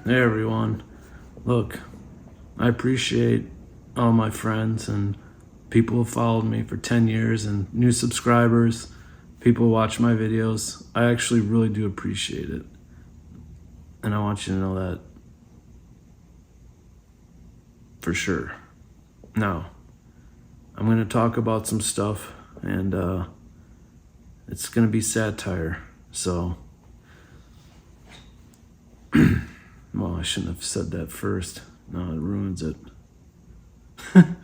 Hey everyone. Look, I appreciate all my friends and people who followed me for 10 years and new subscribers, people who watch my videos. I actually really do appreciate it. And I want you to know that for sure. Now, I'm going to talk about some stuff and it's going to be satire. So, well, I shouldn't have said that first. No, it ruins it. I'm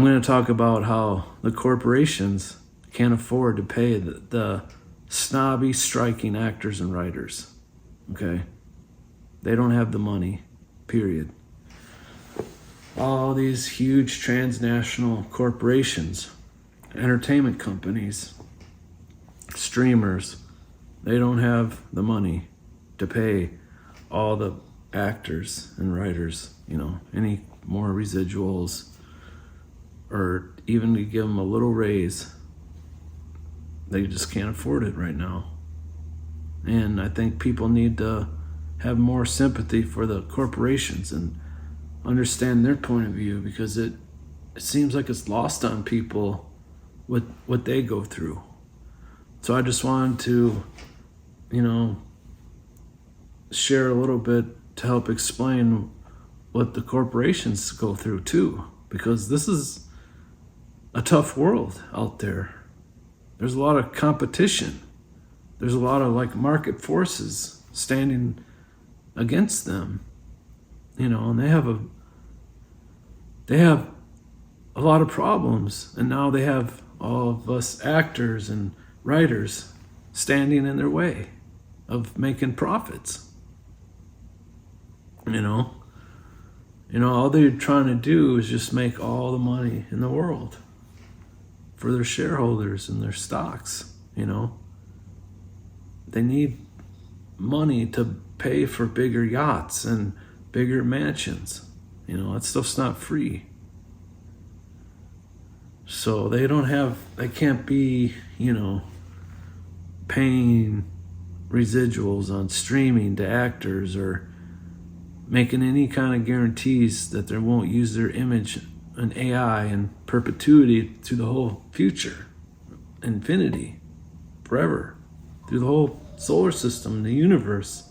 going to talk about how the corporations can't afford to pay the snobby, striking actors and writers. Okay? They don't have the money, period. All these huge transnational corporations, entertainment companies, streamers, they don't have the money to pay all the actors and writers, any more residuals, or even to give them a little raise. They just can't afford it right now. And I think people need to have more sympathy for the corporations and understand their point of view, because it seems like it's lost on people what they go through. So I just wanted to, share a little bit to help explain what the corporations go through too, because this is a tough world out there. There's a lot of competition. There's a lot of market forces standing against them, and they have a lot of problems. And now they have all of us actors and writers standing in their way of making profits. All they're trying to do is just make all the money in the world for their shareholders and their stocks. They need money to pay for bigger yachts and bigger mansions. That stuff's not free. So they can't be, paying residuals on streaming to actors or making any kind of guarantees that they won't use their image and AI in perpetuity through the whole future, infinity, forever, through the whole solar system, the universe,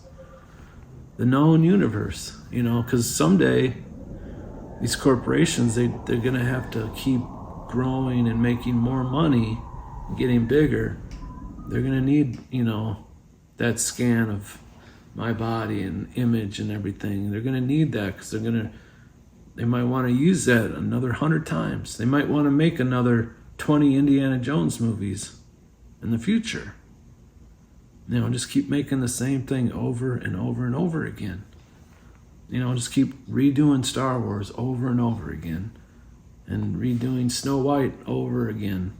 the known universe, because someday these corporations, they're going to have to keep growing and making more money, getting bigger. They're going to need, that scan of my body and image and everything. They're going to need that because they might want to use that another 100 times. They might want to make another 20 Indiana Jones movies in the future. Just keep making the same thing over and over and over again. Just keep redoing Star Wars over and over again, and redoing Snow White over again,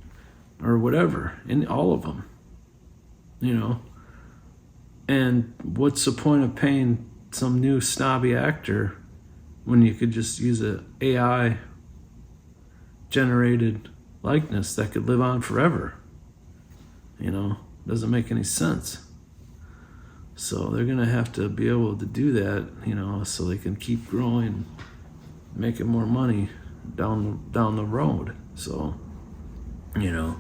or whatever, in all of them. And what's the point of paying some new snobby actor when you could just use a AI generated likeness that could live on forever? Doesn't make any sense. So they're gonna have to be able to do that, so they can keep growing, making more money down the road. So, and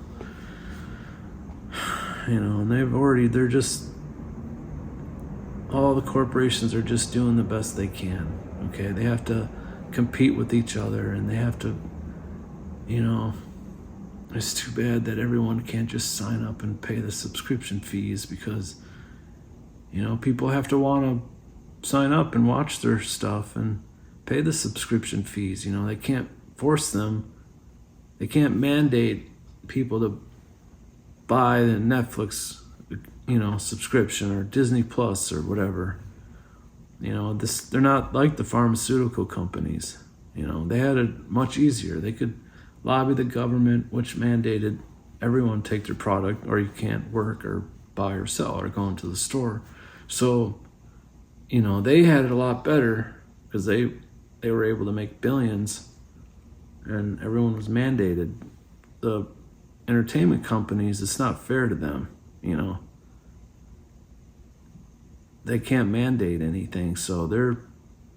they're just, all the corporations are just doing the best they can. Okay, they have to compete with each other, and they have to, it's too bad that everyone can't just sign up and pay the subscription fees, because, people have to want to sign up and watch their stuff and pay the subscription fees. They can't force them. They can't mandate people to buy the Netflix, subscription, or Disney Plus, or whatever. They're not like the pharmaceutical companies. They had it much easier. They could lobby the government, which mandated everyone take their product, or you can't work or buy or sell or go into the store. So, they had it a lot better because they were able to make billions, and everyone was mandated. The entertainment companies, it's not fair to them, they can't mandate anything, so they're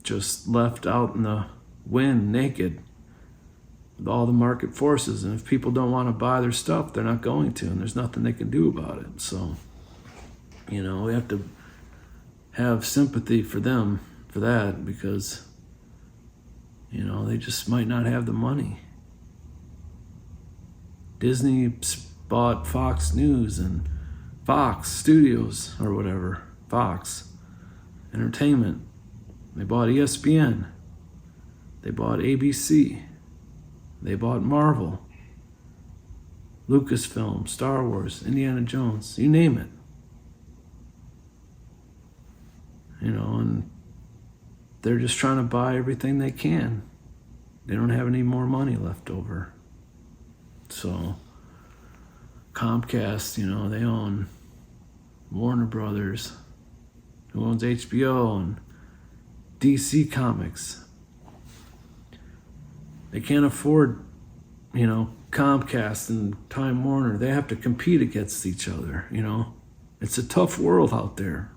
just left out in the wind naked with all the market forces. And if people don't want to buy their stuff, they're not going to, and there's nothing they can do about it. So, we have to have sympathy for them for that, because, they just might not have the money. Disney bought Fox News and Fox Studios, or whatever, Fox Entertainment. They bought ESPN. They bought ABC. They bought Marvel, Lucasfilm, Star Wars, Indiana Jones, you name it. And they're just trying to buy everything they can. They don't have any more money left over. So Comcast, they own Warner Brothers, who owns HBO and DC Comics. They can't afford, Comcast and Time Warner. They have to compete against each other, It's a tough world out there.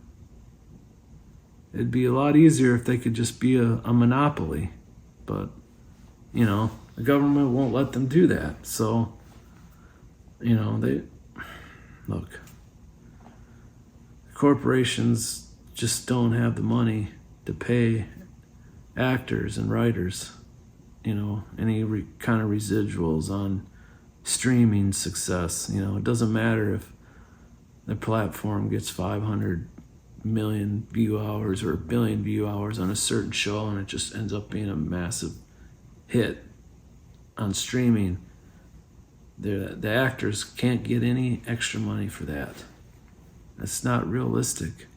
It'd be a lot easier if they could just be a monopoly. But, the government won't let them do that. So, look, corporations just don't have the money to pay actors and writers, any kind of residuals on streaming success. It doesn't matter if the platform gets 500 million view hours or 1 billion view hours on a certain show, and it just ends up being a massive hit on streaming. The actors can't get any extra money for that. That's not realistic.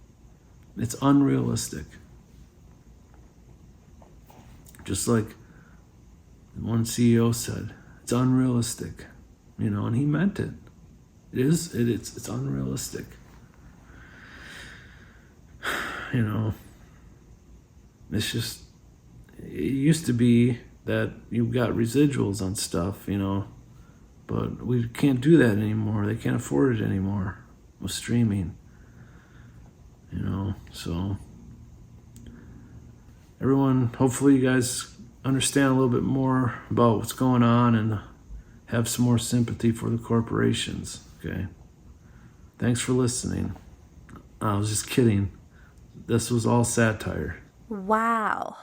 It's unrealistic. Just like one CEO said, it's unrealistic, and he meant it. It's unrealistic. It's just, it used to be that you got residuals on stuff, but we can't do that anymore. They can't afford it anymore with streaming, so everyone, hopefully you guys understand a little bit more about what's going on and have some more sympathy for the corporations, okay? Thanks for listening. I was just kidding. This was all satire. Wow.